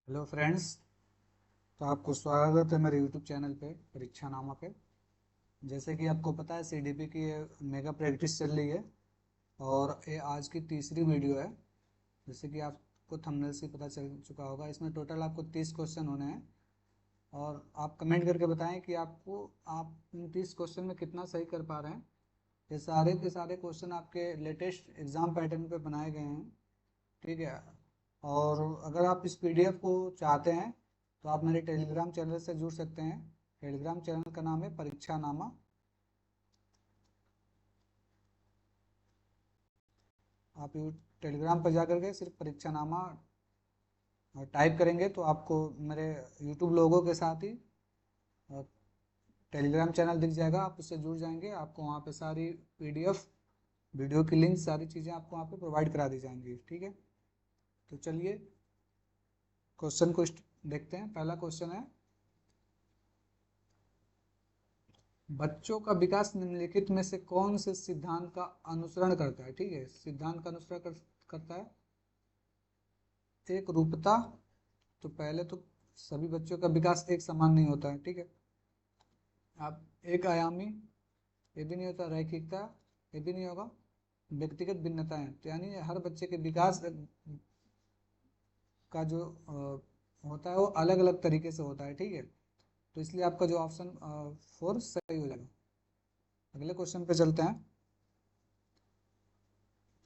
Hello friends. तो आपको स्वागत है मेरे यूट्यूब चैनल पे परीक्षा नामा पे। जैसे कि आपको पता है सीडीपी की ये मेगा प्रैक्टिस चल रही है और ये आज की तीसरी वीडियो है। जैसे कि आपको थंबनेल से पता चल चुका होगा, इसमें टोटल आपको 30 क्वेश्चन होने हैं और आप कमेंट करके बताएं कि आप इन 30 क्वेश्चन में कितना सही कर पा रहे हैं। ये सारे के सारे क्वेश्चन आपके लेटेस्ट एग्ज़ाम पैटर्न पे बनाए गए हैं, ठीक है। और अगर आप इस पीडीएफ को चाहते हैं तो आप मेरे टेलीग्राम चैनल से जुड़ सकते हैं। टेलीग्राम चैनल का नाम है परीक्षा नामा। आप टेलीग्राम पर जा करके सिर्फ परीक्षा नामा टाइप करेंगे तो आपको मेरे यूट्यूब लोगों के साथ ही टेलीग्राम चैनल दिख जाएगा। आप उससे जुड़ जाएंगे, आपको वहाँ पे सारी पीडीएफ, वीडियो की लिंक, सारी चीज़ें आपको वहाँ पे प्रोवाइड करा दी जाएंगी, ठीक है। तो चलिए क्वेश्चन को देखते हैं। पहला क्वेश्चन है, बच्चों का विकास निम्नलिखित में से कौन से सिद्धांत का अनुसरण करता है। ठीक है, सिद्धांत का अनुसरण करता है। एक रूपता, तो पहले तो सभी बच्चों का विकास एक समान नहीं होता है, ठीक है। आप एक आयामी, ये भी नहीं होता। रैखिकता, ये भी नहीं होगा। व्यक्तिगत भिन्नताएं, तो यानी हर बच्चे के विकास का जो होता है वो अलग अलग तरीके से होता है, ठीक है। तो इसलिए आपका जो ऑप्शन 4 सही हो जाएगा। अगले क्वेश्चन पे चलते हैं।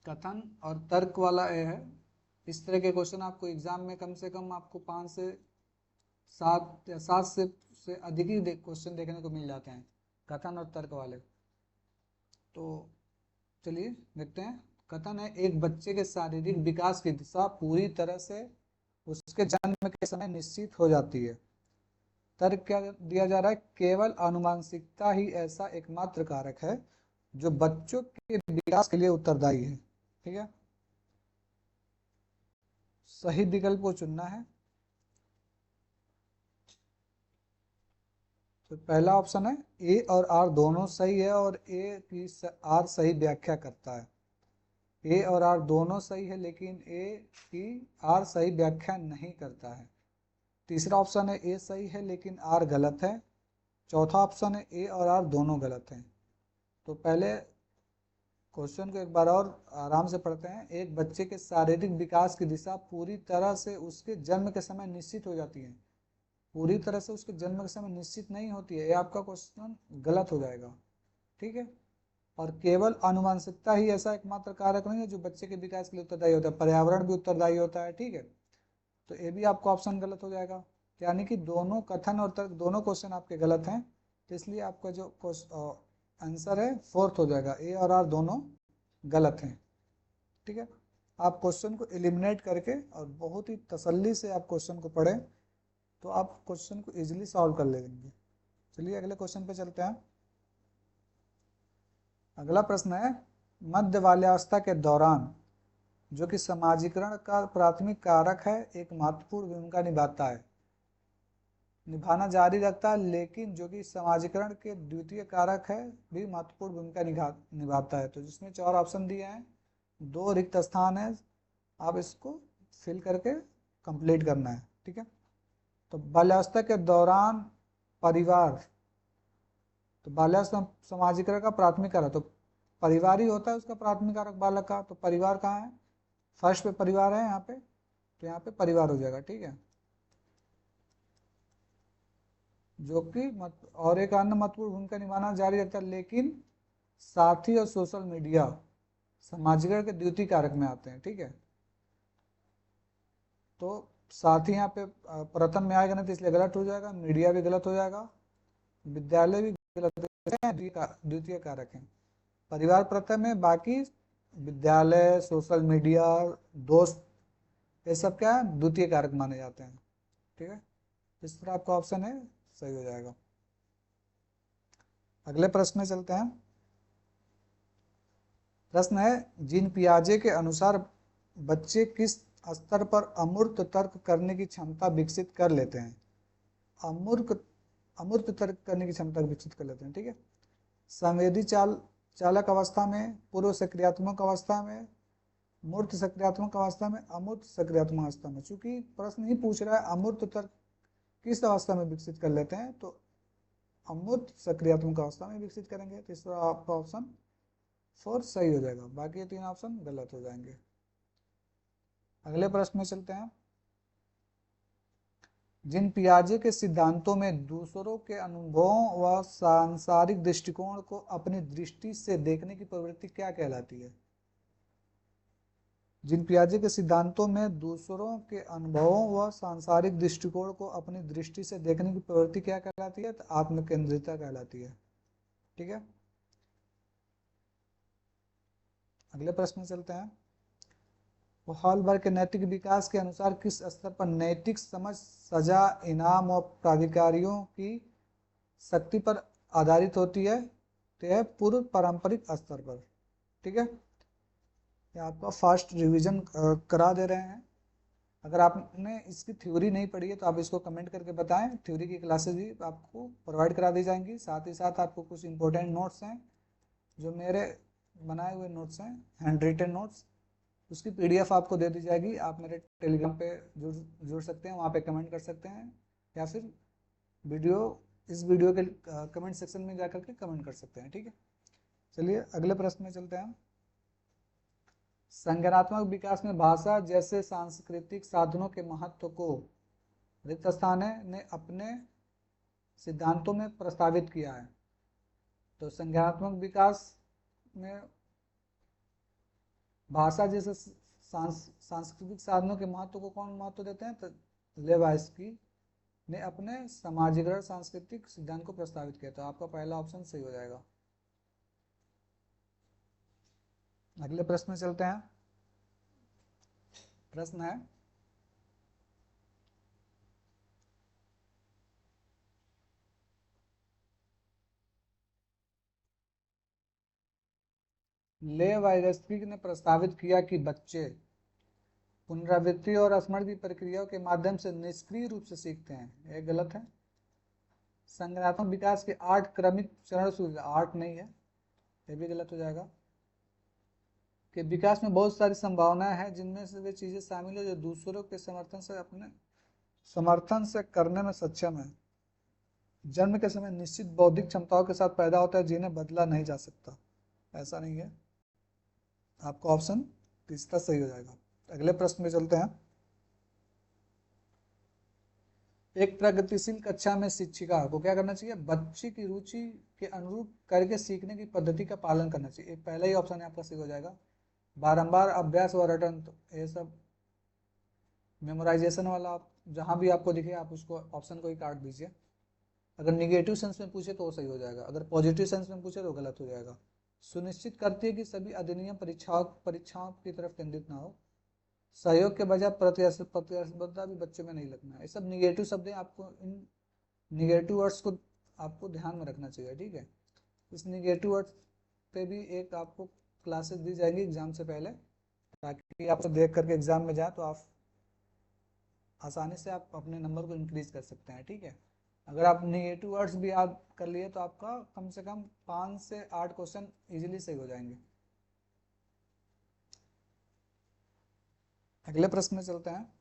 कथन और तर्क वाला ए है। इस तरह के क्वेश्चन आपको एग्जाम में कम से कम आपको 5 से 7 या 7 से अधिक ही क्वेश्चन देखने को मिल जाते हैं, कथन और तर्क वाले। तो चलिए देखते हैं। कथन है, एक बच्चे के शारीरिक विकास की दिशा पूरी तरह से उसके जन्म के समय निश्चित हो जाती है। तर्क क्या दिया जा रहा है, केवल आनुवंशिकता ही ऐसा एकमात्र कारक है जो बच्चों के विकास के लिए उत्तरदायी है, ठीक है। सही विकल्प को चुनना है। तो पहला ऑप्शन है, ए और आर दोनों सही है और ए की आर सही व्याख्या करता है। ए और आर दोनों सही है लेकिन ए की आर सही व्याख्या नहीं करता है। तीसरा ऑप्शन है, ए सही है लेकिन आर गलत है। चौथा ऑप्शन है, ए और आर दोनों गलत हैं। तो पहले क्वेश्चन को एक बार और आराम से पढ़ते हैं। एक बच्चे के शारीरिक विकास की दिशा पूरी तरह से उसके जन्म के समय निश्चित हो जाती है। पूरी तरह से उसके जन्म के समय निश्चित नहीं होती है, ये आपका क्वेश्चन गलत हो जाएगा, ठीक है। और केवल आनुवंशिकता ही ऐसा एकमात्र कारक नहीं है जो बच्चे के विकास के लिए उत्तरदायी होता है, पर्यावरण भी उत्तरदायी होता है, ठीक है। तो ये भी आपका ऑप्शन गलत हो जाएगा। यानी कि दोनों कथन और तर्क दोनों क्वेश्चन आपके गलत हैं। तो इसलिए आपका जो आंसर है फोर्थ हो जाएगा, ए और आर दोनों गलत हैं, ठीक है। आप क्वेश्चन को एलिमिनेट करके और बहुत ही तसल्ली से आप क्वेश्चन को पढ़ें तो आप क्वेश्चन को इजीली सॉल्व कर लेंगे। चलिए अगले क्वेश्चन पे चलते हैं। अगला प्रश्न है, मध्य बाल्यावस्था के दौरान जो कि समाजीकरण का प्राथमिक कारक है एक महत्वपूर्ण भूमिका निभाना जारी रखता है, लेकिन जो कि समाजीकरण के द्वितीय कारक है भी महत्वपूर्ण भूमिका निभाता है। तो जिसमें 4 ऑप्शन दिए हैं, 2 रिक्त स्थान है, आप इसको फिल करके कंप्लीट करना है, ठीक है। तो बाल्यावस्था के दौरान परिवार, तो बाल्यावस्था समाजीकरण का प्राथमिक कारक, तो परिवार ही होता है उसका प्राथमिक कारक बालक का। तो परिवार कहाँ है, फर्स्ट पे परिवार है यहाँ पे, तो यहाँ पे परिवार हो जाएगा, ठीक है। जो कि और एक अन्य महत्वपूर्ण भूमिका निभाना जारी रखता है, लेकिन साथी और सोशल मीडिया समाजीकरण के द्वितीय कारक में आते हैं, ठीक है। तो साथी यहाँ पे प्रथम में आएगा नहीं, तो इसलिए गलत हो जाएगा। मीडिया भी गलत हो जाएगा, विद्यालय भी गलत है, द्वितीय कारक है। परिवार प्रथम है, बाकी विद्यालय, सोशल मीडिया, दोस्त, ये सब क्या है, द्वितीय कारक माने जाते हैं, ठीक है। इस तरह आपका ऑप्शन है सही हो जाएगा। अगले प्रश्न में चलते हैं। प्रश्न है, जीन पियाजे के अनुसार बच्चे किस स्तर पर अमूर्त तर्क करने की क्षमता विकसित कर लेते हैं। अमूर्त अमूर्त तर्क करने की क्षमता विकसित कर लेते हैं, ठीक है। संवेदी चालक अवस्था में, पूर्व सक्रियात्मक अवस्था में, मूर्त सक्रियात्मक अवस्था में, अमूर्त सक्रियात्मक अवस्था में। चूंकि प्रश्न ही पूछ रहा है अमूर्त तर्क किस अवस्था में विकसित कर लेते हैं, तो अमूर्त सक्रियात्मक अवस्था में विकसित करेंगे। तो इसका आपका ऑप्शन 4 सही हो जाएगा, बाकी ये 3 ऑप्शन गलत हो जाएंगे। अगले प्रश्न में चलते हैं। जिन पियाजे के सिद्धांतों में दूसरों के अनुभवों व सांसारिक दृष्टिकोण को अपनी दृष्टि से देखने की प्रवृत्ति क्या कहलाती है? जिन पियाजे के सिद्धांतों में दूसरों के अनुभवों व सांसारिक दृष्टिकोण को अपनी दृष्टि से देखने की प्रवृत्ति क्या कहलाती है? तो आत्मकेंद्रिता कहलाती है। ठीक है, अगले प्रश्न में चलते हैं। हॉलबर्ग के नैतिक विकास के अनुसार किस स्तर पर नैतिक समझ सजा, इनाम और प्राधिकारियों की शक्ति पर आधारित होती है? तो यह पूर्व पारंपरिक स्तर पर। ठीक है, ये आपका फास्ट रिवीजन करा दे रहे हैं। अगर आपने इसकी थ्योरी नहीं पढ़ी है तो आप इसको कमेंट करके बताएं। थ्योरी की क्लासेस भी आपको प्रोवाइड करा दी जाएंगी। साथ ही साथ आपको कुछ इंपॉर्टेंट नोट्स हैं जो मेरे बनाए हुए नोट्स हैं, हैंड रिटन नोट्स, उसकी पीडीएफ आपको दे दी जाएगी। आप मेरे टेलीग्राम पे जुड़ सकते हैं, वहाँ पे कमेंट कर सकते हैं, या फिर इस वीडियो के कमेंट सेक्शन में जाकर के कमेंट कर सकते हैं। ठीक है, चलिए अगले प्रश्न में चलते हैं। संज्ञानात्मक विकास में भाषा जैसे सांस्कृतिक साधनों के महत्व को रिक्तस्थाने ने अपने सिद्धांतों में प्रस्तावित किया है। तो संज्ञानात्मक विकास में भाषा जैसे सांस्कृतिक साधनों के महत्व को कौन महत्व देते हैं? तो लेवाइस्की ने अपने समाजीकरण सांस्कृतिक सिद्धांत को प्रस्तावित किया। तो आपका पहला ऑप्शन सही हो जाएगा। अगले प्रश्न में चलते हैं। प्रश्न है, लेवाइस्की ने प्रस्तावित किया कि बच्चे पुनरावृत्ति और स्मरण की प्रक्रियाओं के माध्यम से निष्क्रिय रूप से सीखते हैं। यह गलत है। संज्ञानात्मक विकास के 8 क्रमिक चरण, 8 नहीं है, यह भी गलत हो जाएगा। कि विकास में बहुत सारी संभावनाएं हैं जिनमें से वे चीजें शामिल है जो दूसरों के समर्थन से करने में सक्षम है। जन्म के समय निश्चित बौद्धिक क्षमताओं के साथ पैदा होता है जिन्हें बदला नहीं जा सकता। ऐसा नहीं है। आपका ऑप्शन तीसरा सही हो जाएगा। अगले प्रश्न में चलते हैं। एक प्रगतिशील कक्षा में शिक्षिका को क्या करना चाहिए? बच्चे की रुचि के अनुरूप करके सीखने की पद्धति का पालन करना चाहिए। पहला ही ऑप्शन आपका सही हो जाएगा। बारंबार अभ्यास व रटन, तो ये सब मेमोराइजेशन वाला, आप जहां भी आपको दिखे आप उसको ऑप्शन को ही काट दीजिए। अगर निगेटिव सेंस में पूछे तो वो सही हो जाएगा, अगर पॉजिटिव सेंस में पूछे तो गलत हो जाएगा। सुनिश्चित करती है कि सभी अधिनियम परीक्षाओं की तरफ केंद्रित ना हो। सहयोग के बजाय प्रतिस्पर्धा भी बच्चों में नहीं लगना है। ये सब निगेटिव शब्द हैं, आपको इन निगेटिव वर्ड्स को आपको ध्यान में रखना चाहिए। ठीक है, इस निगेटिव वर्ड्स पे भी एक आपको क्लासेस दी जाएगी एग्जाम से पहले, ताकि आप देख करके एग्जाम में जाए तो आप आसानी से आप अपने नंबर को इंक्रीज कर सकते हैं। ठीक है, अगर आप निगेटिव वर्ड्स भी याद कर लिए तो आपका कम से कम 5 से 8 क्वेश्चन इजीली सही हो जाएंगे। अगले प्रश्न में चलते हैं।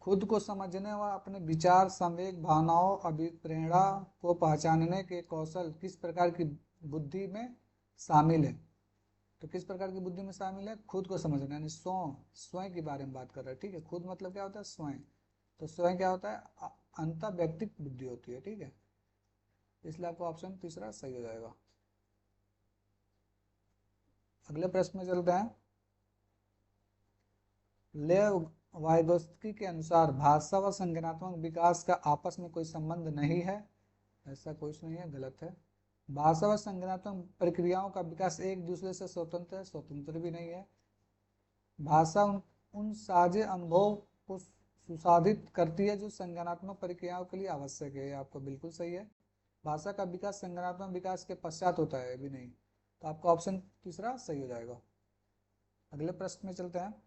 खुद को समझने व अपने विचार, संवेग, भावनाओं, अभिप्रेरणा को पहचानने के कौशल किस प्रकार की बुद्धि में शामिल है? तो किस प्रकार की बुद्धि में शामिल है? खुद को समझना, यानी स्वयं के बारे में बात कर रहे हैं। ठीक है, खुद मतलब क्या होता है? स्वयं। तो स्वयं क्या होता है? अंतः व्यक्तिक बुद्धि होती है। ठीक है, इसलिए आपको ऑप्शन तीसरा सही हो जाएगा। अगले प्रश्न में चलते हैं। लेव वाइगोत्स्की के अनुसार भाषा व संज्ञानात्मक विकास का आपस में कोई संबंध नहीं है। ऐसा कुछ नहीं है, गलत है। भाषा व संज्ञानात्मक प्रक्रियाओं का विकास एक दूसरे से स्वतंत्र है, स्वतंत्र भी नहीं है। भाषा उन साझे अनुभव को सुसाधित करती है जो संज्ञानात्मक प्रक्रियाओं के लिए आवश्यक है। आपको बिल्कुल सही है। भाषा का विकास संज्ञानात्मक विकास के पश्चात होता है, भी नहीं। तो आपका ऑप्शन तीसरा सही हो जाएगा। अगले प्रश्न में चलते हैं।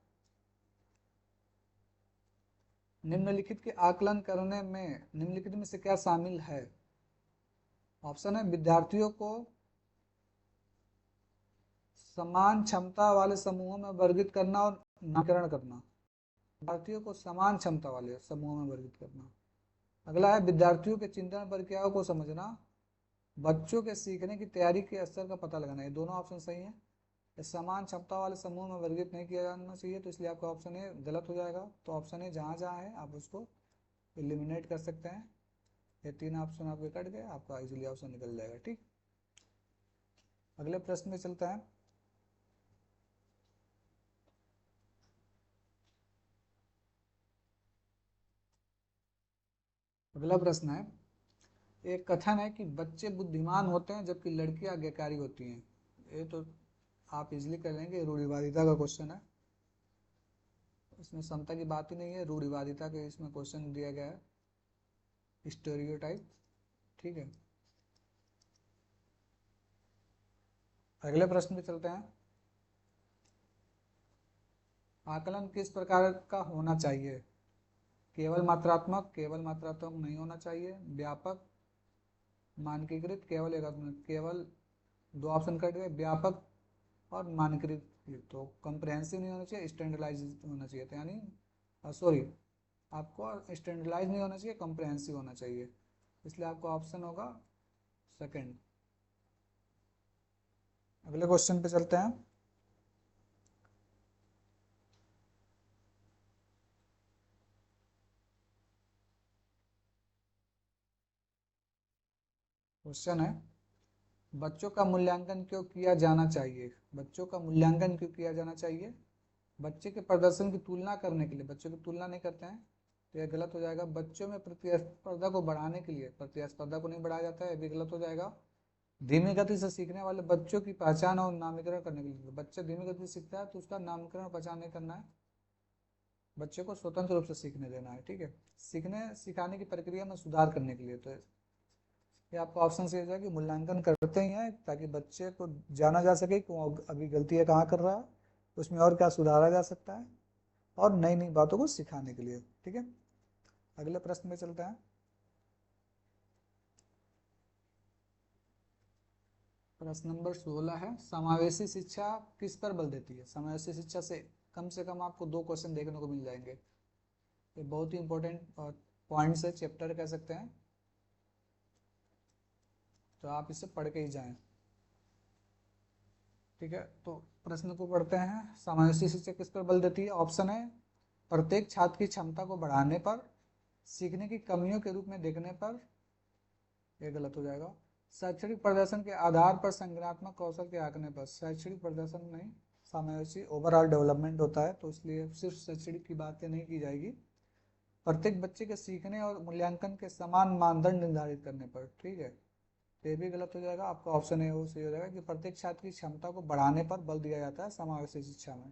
निम्नलिखित के आकलन करने में निम्नलिखित में से क्या शामिल है? ऑप्शन है विद्यार्थियों को समान क्षमता वाले समूहों में वर्गित करना और नामकरण करना। विद्यार्थियों को समान क्षमता वाले समूहों में वर्गित करना। अगला है विद्यार्थियों के चिंतन प्रक्रियाओं को समझना, बच्चों के सीखने की तैयारी के स्तर का पता लगाना। ये दोनों ऑप्शन सही हैं। समान क्षमता वाले समूह में वर्गित नहीं किया जाना चाहिए, तो इसलिए आपका ऑप्शन ए गलत हो जाएगा। तो ऑप्शन ए जहाँ जहाँ है आप उसको एलिमिनेट कर सकते हैं। ये 3 ऑप्शन आपके कट गए, आपका इजीली ऑप्शन निकल जाएगा। ठीक, अगले प्रश्न में चलते हैं। अगला प्रश्न है, एक कथन है कि बच्चे बुद्धिमान होते हैं जबकि लड़कियां आज्ञाकारी होती हैं। ये तो आप इजीली कर लेंगे, रूढ़िवादिता का क्वेश्चन है, इसमें समता की बात ही नहीं है, रूढ़िवादिता के इसमें क्वेश्चन दिया गया है, स्टेरियोटाइप। ठीक है, अगले प्रश्न पे चलते हैं। आकलन किस प्रकार का होना चाहिए? केवल मात्रात्मक, केवल मात्रात्मक नहीं होना चाहिए, व्यापक, मानकीकृत, केवल एकात्मक। केवल 2 ऑप्शन कट गए, व्यापक और मानकीकृत। तो कंप्रहेंसिव नहीं होना चाहिए, स्टैंडर्डाइज होना चाहिए था, यानी सॉरी, आपको स्टैंडर्डाइज नहीं होना चाहिए, कंप्रहेंसिव होना चाहिए, इसलिए आपका ऑप्शन होगा सेकंड। अगले क्वेश्चन पे चलते हैं। क्वेश्चन है, बच्चों का मूल्यांकन क्यों किया जाना चाहिए? बच्चों का मूल्यांकन क्यों किया जाना चाहिए? बच्चे के प्रदर्शन की तुलना करने के लिए। बच्चों की तुलना नहीं करते हैं तो यह गलत हो जाएगा। बच्चों में प्रतिस्पर्धा को बढ़ाने के लिए, प्रतिस्पर्धा को नहीं बढ़ाया जाता है, यह भी गलत हो जाएगा। धीमी गति से सीखने वाले बच्चों की पहचान और नामकरण करने के लिए। बच्चे धीमी गति से सीखता है तो उसका नामकरण और पहचान नहीं करना है, बच्चे को स्वतंत्र रूप से सीखने देना है। ठीक है, सीखने सिखाने की प्रक्रिया में सुधार करने के लिए। तो ये आपका ऑप्शन सही हो जाएगा कि मूल्यांकन करते ही हैं ताकि बच्चे को जाना जा सके कि वो अभी गलती है कहाँ कर रहा है, उसमें और क्या सुधारा जा सकता है, और नई नई बातों को सिखाने के लिए। ठीक है, अगले प्रश्न में चलते हैं। प्रश्न नंबर 16 है, समावेशी शिक्षा किस पर बल देती है? समावेशी शिक्षा से कम आपको 2 क्वेश्चन देखने को मिल जाएंगे। ये बहुत ही इंपॉर्टेंट पॉइंट्स है, चैप्टर कह सकते हैं, तो आप इसे पढ़ के ही जाएं। ठीक है, तो प्रश्न को पढ़ते हैं। समावेशी शिक्षा किस पर बल देती है? ऑप्शन है प्रत्येक छात्र की क्षमता को बढ़ाने पर, सीखने की कमियों के रूप में देखने पर। यह गलत हो जाएगा। शैक्षणिक प्रदर्शन के आधार पर संज्ञानात्मक कौशल के आंकने पर। शैक्षणिक प्रदर्शन नहीं, समावेशी ओवरऑल डेवलपमेंट होता है, तो इसलिए सिर्फ शैक्षणिक की बातें नहीं की जाएगी। प्रत्येक बच्चे के सीखने और मूल्यांकन के समान मानदंड निर्धारित करने पर। ठीक है, तो ये भी गलत हो जाएगा। आपका ऑप्शन है वो सही हो जाएगा कि प्रत्येक छात्र की क्षमता को बढ़ाने पर बल दिया जाता है समावेशी शिक्षा में,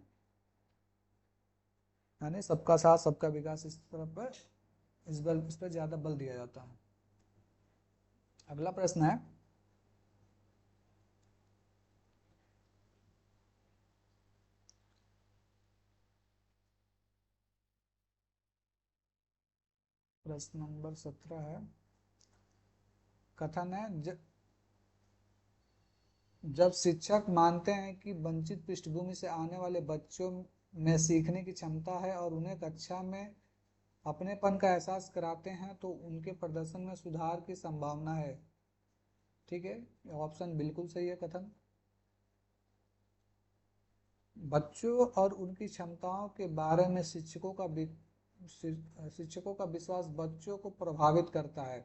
यानी सबका साथ सबका विकास, इस तरफ पर इस पर ज्यादा बल दिया जाता है। अगला प्रश्न है, प्रश्न नंबर 17 है। कथन है, जब शिक्षक मानते हैं कि वंचित पृष्ठभूमि से आने वाले बच्चों में सीखने की क्षमता है और उन्हें कक्षा में अपनेपन का एहसास कराते हैं तो उनके प्रदर्शन में सुधार की संभावना है। ठीक है, ऑप्शन बिल्कुल सही है कथन। बच्चों और उनकी क्षमताओं के बारे में शिक्षकों का विश्वास बच्चों को प्रभावित करता है।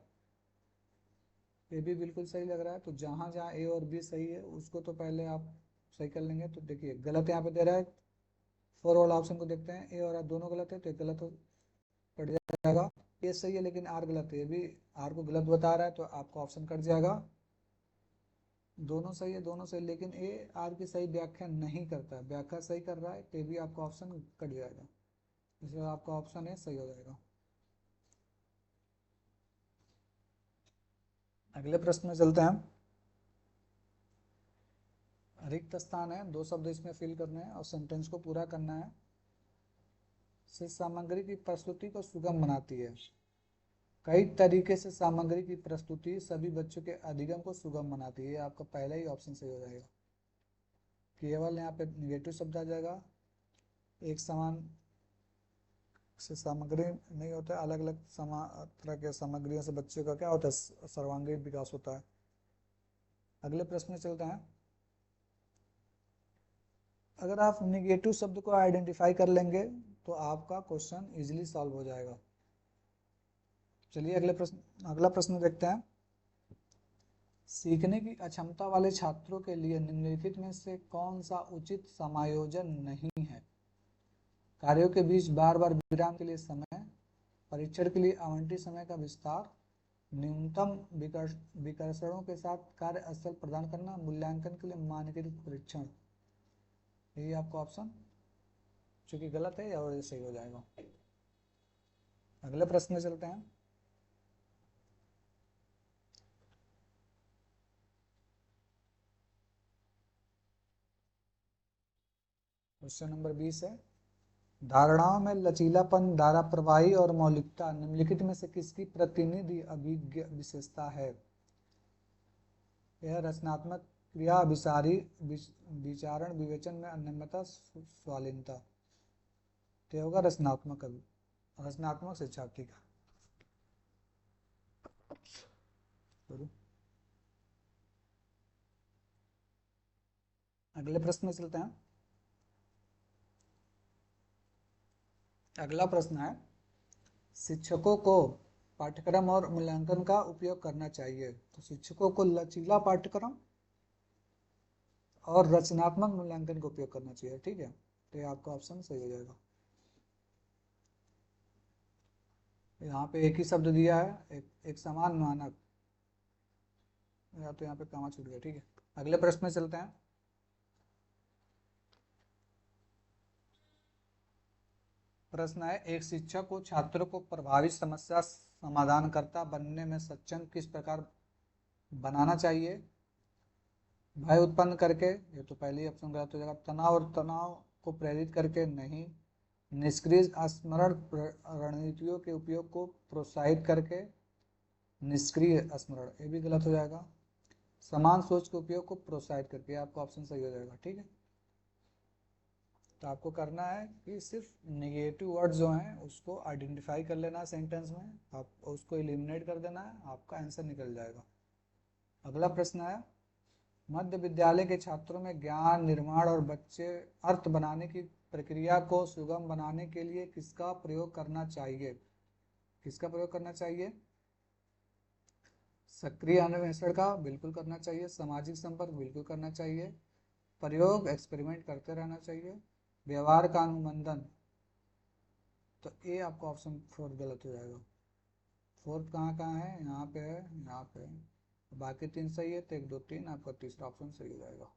ये भी बिल्कुल सही लग रहा है। तो जहाँ जहाँ ए और बी सही है उसको तो पहले आप सही कर लेंगे। तो देखिए गलत यहाँ पे दे रहा है, फोर वाला ऑप्शन को देखते हैं, ए और आर दोनों गलत है, तो गलत हो कट जाएगा। ए सही है लेकिन आर गलत है, ये भी आर को गलत बता रहा है, तो आपका ऑप्शन कट जाएगा। दोनों सही है, दोनों सही, लेकिन ए आर की सही व्याख्या नहीं करता है, व्याख्या सही कर रहा है, तो भी आपका ऑप्शन कट जाएगा, इसलिए आपका ऑप्शन ए सही हो जाएगा। अगले प्रश्न में चलते हैं। रिक्त स्थान है, 2 शब्द इसमें फिल करने हैं और सेंटेंस को पूरा करना है। से सामग्री की प्रस्तुति को सुगम बनाती है। कई तरीके से सामग्री की प्रस्तुति सभी बच्चों के अधिगम को सुगम बनाती है। आपका पहला ही ऑप्शन सही हो जाएगा। केवल यहाँ पे निगेटिव शब्द आ जाएगा। एक समान से सामग्री नहीं होता है, अलग अलग तरह के सामग्रियों से बच्चे का क्या होता है, सर्वांगीण विकास होता है। अगले प्रश्न में चलते हैं। अगर आप निगेटिव शब्द को आइडेंटिफाई कर लेंगे तो आपका क्वेश्चन इजीली सॉल्व हो जाएगा। चलिए अगला प्रश्न देखते हैं। सीखने की अक्षमता वाले छात्रों के लिए निम्नलिखित में से कौन सा उचित समायोजन नहीं है? कार्यों के बीच बार बार विराम के लिए समय, परीक्षण के लिए आवंटित समय का विस्तार, न्यूनतम विकर्षणों के साथ कार्य स्थल प्रदान करना, मूल्यांकन के लिए मानकीकृत परीक्षण। यही आपका ऑप्शन चूंकि गलत है और ये सही हो जाएगा। अगले प्रश्न में चलते हैं। क्वेश्चन नंबर 20 है, धारणाओं में लचीलापन, धारा प्रवाही और मौलिकता निम्नलिखित में से किसकी प्रतिनिधि अभिज्ञ विशेषता है? यह रचनात्मक क्रिया, अभिसारी, विचारण, विवेचन में अनन्यता, स्वालीनता। तो होगा रचनात्मक शिक्षार्थी का। अगले प्रश्न में चलते हैं। अगला प्रश्न है, शिक्षकों को पाठ्यक्रम और मूल्यांकन का उपयोग करना चाहिए। तो शिक्षकों को लचीला पाठ्यक्रम और रचनात्मक मूल्यांकन का उपयोग करना चाहिए। ठीक है, तो ये आपका ऑप्शन सही हो जाएगा। यहाँ पे एक ही शब्द दिया है, एक समान मानक, या तो यहाँ पे कामा छूट गया। ठीक है, अगले प्रश्न में चलते हैं। प्रश्न है, एक शिक्षक को छात्रों को प्रभावी समस्या समाधानकर्ता बनने में सक्षम किस प्रकार बनाना चाहिए? भय उत्पन्न करके, ये तो पहले ही ऑप्शन गलत हो जाएगा। तनाव को प्रेरित करके नहीं। निष्क्रिय स्मरण रणनीतियों के उपयोग को प्रोत्साहित करके, निष्क्रिय स्मरण, ये भी गलत हो जाएगा। समान सोच के उपयोग को प्रोत्साहित करके, आपका ऑप्शन सही हो जाएगा। ठीक है, तो आपको करना है कि सिर्फ नेगेटिव वर्ड जो हैं उसको आइडेंटिफाई कर लेना है सेंटेंस में, आप उसको एलिमिनेट कर देना है, आपका आंसर निकल जाएगा। अगला प्रश्न है, मध्य विद्यालय के छात्रों में ज्ञान निर्माण और बच्चे अर्थ बनाने की प्रक्रिया को सुगम बनाने के लिए किसका प्रयोग करना चाहिए? किसका प्रयोग करना चाहिए? सक्रिय अन्वेषण का बिल्कुल करना चाहिए, सामाजिक संपर्क बिल्कुल करना चाहिए, प्रयोग एक्सपेरिमेंट करते रहना चाहिए, व्यवहार का अनुबंधन। तो ये आपका ऑप्शन 4 गलत हो जाएगा। फोर्थ कहाँ है? यहाँ पे है, यहाँ पे है। बाकी 3 सही है, तो 1 2 3 आपका तीसरा ऑप्शन सही हो जाएगा।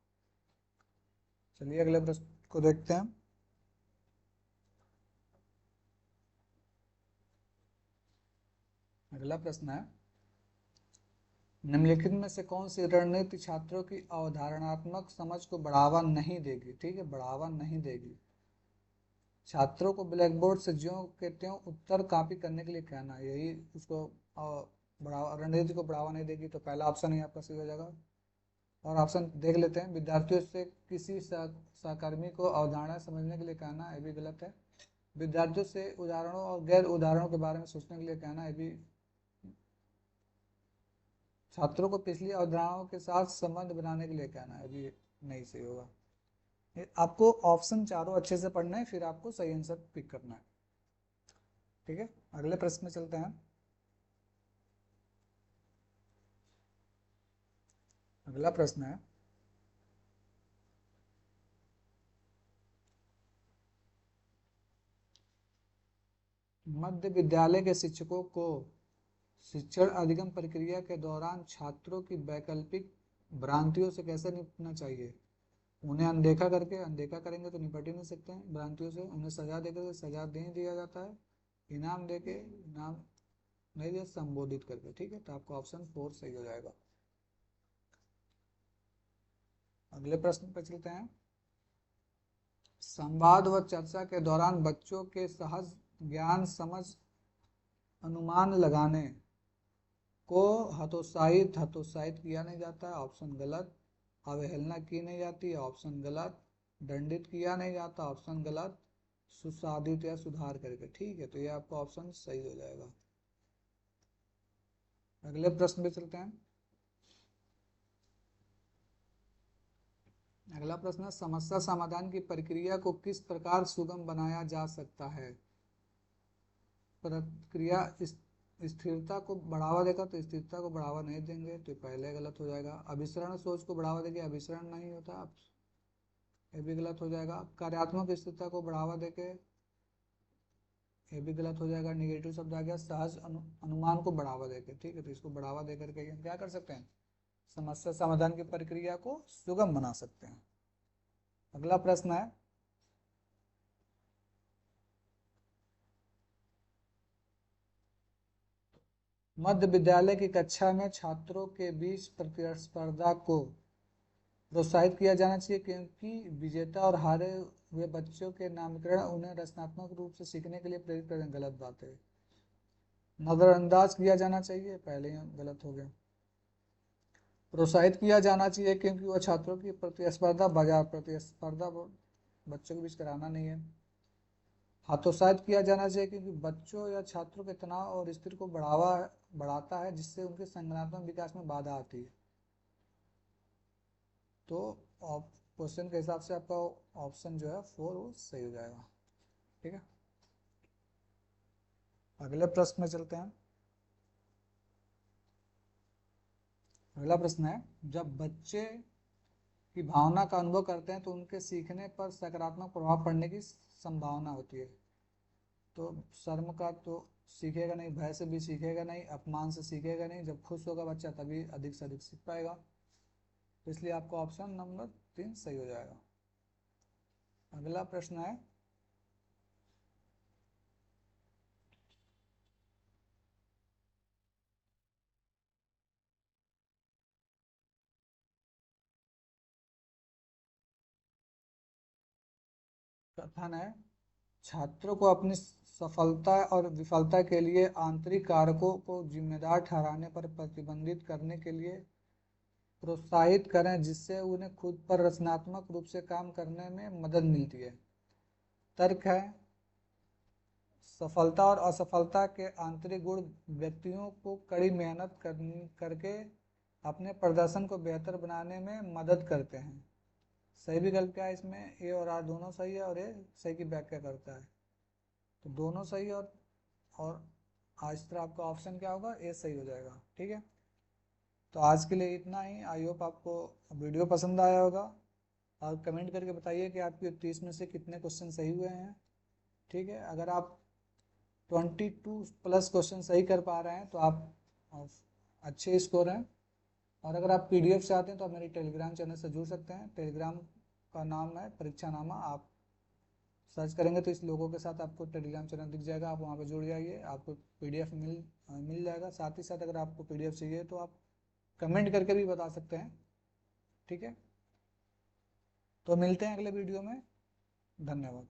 चलिए अगले प्रश्न को देखते हैं। अगला प्रश्न है, निम्नलिखित में से कौन सी रणनीति छात्रों की अवधारणात्मक समझ को बढ़ावा नहीं देगी? ठीक है, बढ़ावा नहीं देगी। छात्रों को ब्लैक बोर्ड से ज्यों के त्यों उत्तर कॉपी करने के लिए कहना, यही उसको बढ़ावा, रणनीति को बढ़ावा नहीं देगी। तो पहला ऑप्शन ही आपका सही हो जाएगा। और ऑप्शन देख लेते हैं, विद्यार्थियों से किसी सहकर्मी को अवधारणा समझने के लिए कहना, ये भी गलत है। विद्यार्थियों से उदाहरणों और गैर उदाहरणों के बारे में सोचने के लिए कहना, ये भी। छात्रों को पिछली अवधारणाओं के साथ संबंध बनाने के लिए कहना, ये भी नहीं सही होगा। आपको ऑप्शन चारों अच्छे से पढ़ना है, फिर आपको सही आंसर पिक करना है। ठीक है, अगले प्रश्न में चलते हैं। अगला प्रश्न है, मध्य विद्यालय के शिक्षकों को शिक्षण अधिगम प्रक्रिया के दौरान छात्रों की वैकल्पिक भ्रांतियों से कैसे निपटना चाहिए? उन्हें अनदेखा करेंगे तो निपट ही नहीं सकते हैं भ्रांतियों से। उन्हें सजा देकर के सजा नहीं दिया जाता है, इनाम देके इनाम नहीं दिया, संबोधित करके। ठीक है, तो आपका ऑप्शन 4 सही हो जाएगा। अगले प्रश्न पर चलते हैं। संवाद व चर्चा के दौरान बच्चों के सहज ज्ञान, समझ, अनुमान लगाने को हतोत्साहित किया नहीं जाता है, ऑप्शन गलत। अवहेलना की नहीं जाती है, ऑप्शन गलत। दंडित किया नहीं जाता, ऑप्शन गलत। सुसादित या सुधार करके, ठीक है, तो ये आपका ऑप्शन सही हो जाएगा। अगले प्रश्न पे चलते हैं। अगला प्रश्न है, समस्या समाधान की प्रक्रिया को किस प्रकार सुगम बनाया जा सकता है। प्रक्रिया स्थिरता को बढ़ावा देगा, तो स्थिरता को बढ़ावा नहीं देंगे, तो पहले गलत हो जाएगा। अभिसरण सोच को बढ़ावा देंगे, अभिसरण नहीं होता, ये भी गलत हो जाएगा। कार्यात्मक स्थिरता को बढ़ावा देके, ये भी गलत हो जाएगा। निगेटिव शब्द आ गया। सहज अनुमान को बढ़ावा देके, ठीक है, तो इसको बढ़ावा देकर के हम क्या कर सकते हैं, समस्या समाधान की प्रक्रिया को सुगम बना सकते हैं। अगला प्रश्न है, मध्य विद्यालय की कक्षा में छात्रों के बीच प्रतिस्पर्धा को प्रोत्साहित किया जाना चाहिए, क्योंकि विजेता और हारे हुए बच्चों के नामकरण उन्हें रचनात्मक रूप से सीखने के लिए प्रेरित करें। गलत बात है। नजरअंदाज किया जाना चाहिए, पहले ही गलत हो गया। प्रोत्साहित किया जाना चाहिए, क्योंकि वह छात्रों की प्रतिस्पर्धा बाजार प्रतिस्पर्धा बच्चों के बीच कराना नहीं है। हतोत्साहित किया जाना चाहिए, क्योंकि बच्चों या छात्रों के तनाव और स्थिति को बढ़ाता है, जिससे उनके संज्ञानात्मक विकास में बाधा आती है। तो क्वेश्चन के हिसाब से आपका ऑप्शन जो है 4 वो सही हो जाएगा। ठीक है, अगले प्रश्न में चलते हैं। अगला प्रश्न है, जब बच्चे की भावना का अनुभव करते हैं तो उनके सीखने पर सकारात्मक प्रभाव पड़ने की संभावना होती है। तो शर्म का तो सीखेगा नहीं, भय से भी सीखेगा नहीं, अपमान से सीखेगा नहीं। जब खुश होगा बच्चा तभी अधिक से अधिक सीख पाएगा। तो इसलिए आपका ऑप्शन नंबर 3 सही हो जाएगा। अगला प्रश्न है, कथन है, छात्रों को अपनी सफलता और विफलता के लिए आंतरिक कारकों को जिम्मेदार ठहराने पर प्रतिबंधित करने के लिए प्रोत्साहित करें, जिससे उन्हें खुद पर रचनात्मक रूप से काम करने में मदद मिलती है। तर्क है, सफलता और असफलता के आंतरिक गुण व्यक्तियों को कड़ी मेहनत करके अपने प्रदर्शन को बेहतर बनाने में मदद करते हैं। सही विकल्प क्या है इसमें, ए और आर दोनों सही है, और ए सही की व्याख्या करता है। तो दोनों सही, और आज तरह आपका ऑप्शन क्या होगा, ए सही हो जाएगा। ठीक है, तो आज के लिए इतना ही। आई होप आपको वीडियो पसंद आया होगा, और कमेंट करके बताइए कि आपके 30 में से कितने क्वेश्चन सही हुए हैं। ठीक है, अगर आप 22+ क्वेश्चन सही कर पा रहे हैं तो आप अच्छे स्कोर हैं। और अगर आप पीडीएफ चाहते हैं तो आप मेरे टेलीग्राम चैनल से जुड़ सकते हैं। टेलीग्राम का नाम है परीक्षा नामा। आप सर्च करेंगे तो इस लोगों के साथ आपको टेलीग्राम चैनल दिख जाएगा, आप वहाँ पे जुड़ जाइए, आपको पीडीएफ मिल जाएगा। साथ ही साथ अगर आपको पीडीएफ चाहिए तो आप कमेंट करके भी बता सकते हैं। ठीक है, तो मिलते हैं अगले वीडियो में। धन्यवाद।